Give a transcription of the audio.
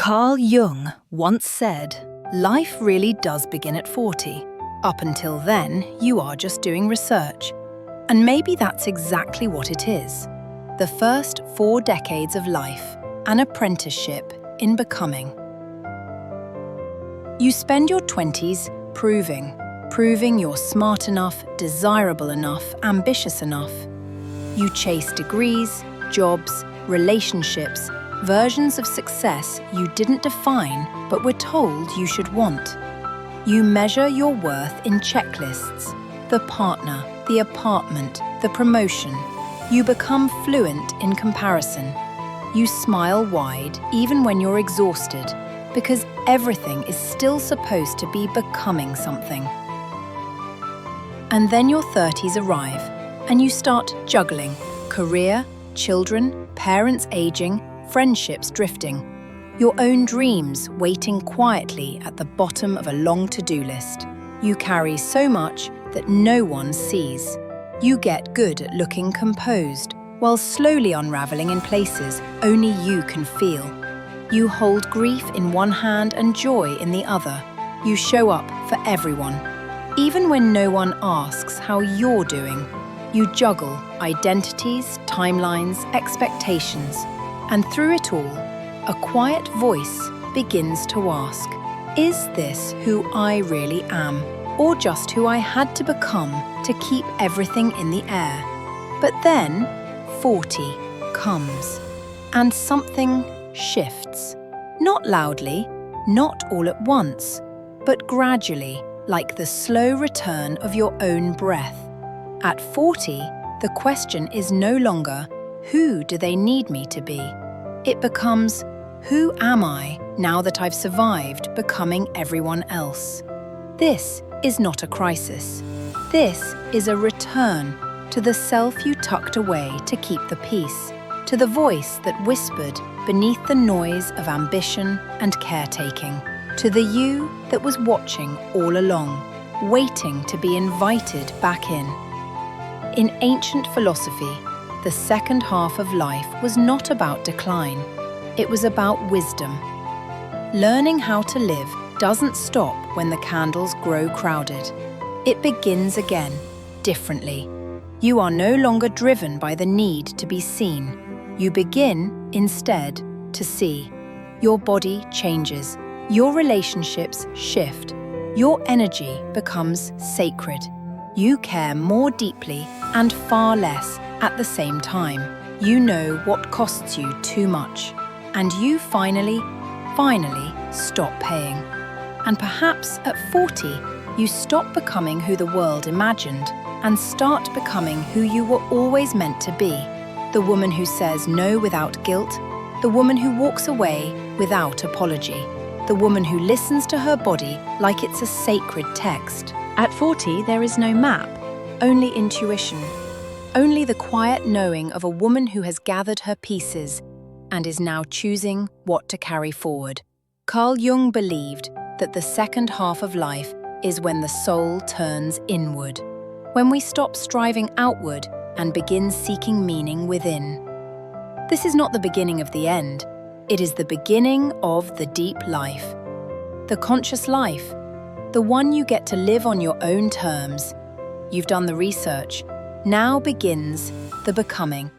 Carl Jung once said, "Life really does begin at 40. Up until then, you are just doing research." And maybe that's exactly what it is. The first 4 decades of life, an apprenticeship in becoming. You spend your 20s proving you're smart enough, desirable enough, ambitious enough. You chase degrees, jobs, relationships, versions of success you didn't define but were told you should want. You measure your worth in checklists, the partner, the apartment, the promotion. You become fluent in comparison. You smile wide even when you're exhausted, because everything is still supposed to be becoming something. And then your 30s arrive, and you start juggling career, children, parents aging, friendships drifting, your own dreams waiting quietly at the bottom of a long to-do list. You carry so much that no one sees. You get good at looking composed, while slowly unraveling in places only you can feel. You hold grief in one hand and joy in the other. You show up for everyone, even when no one asks how you're doing. You juggle identities, timelines, expectations, and through it all, a quiet voice begins to ask, is this who I really am, or just who I had to become to keep everything in the air? But then, 40 comes, and something shifts. Not loudly, not all at once, but gradually, like the slow return of your own breath. At 40, the question is no longer, who do they need me to be? It becomes, who am I now that I've survived becoming everyone else? This is not a crisis. This is a return to the self you tucked away to keep the peace, to the voice that whispered beneath the noise of ambition and caretaking, to the you that was watching all along, waiting to be invited back in. In ancient philosophy, the second half of life was not about decline. It was about wisdom. Learning how to live doesn't stop when the candles grow crowded. It begins again, differently. You are no longer driven by the need to be seen. You begin, instead, to see. Your body changes. Your relationships shift. Your energy becomes sacred. You care more deeply and far less at the same time. You know what costs you too much. And you finally stop paying. And perhaps at 40, you stop becoming who the world imagined and start becoming who you were always meant to be. The woman who says no without guilt, the woman who walks away without apology, the woman who listens to her body like it's a sacred text. At 40, there is no map, only intuition, only the quiet knowing of a woman who has gathered her pieces and is now choosing what to carry forward. Carl Jung believed that the second half of life is when the soul turns inward, when we stop striving outward and begin seeking meaning within. This is not the beginning of the end. It is the beginning of the deep life. The conscious life, the one you get to live on your own terms. You've done the research. Now begins the becoming.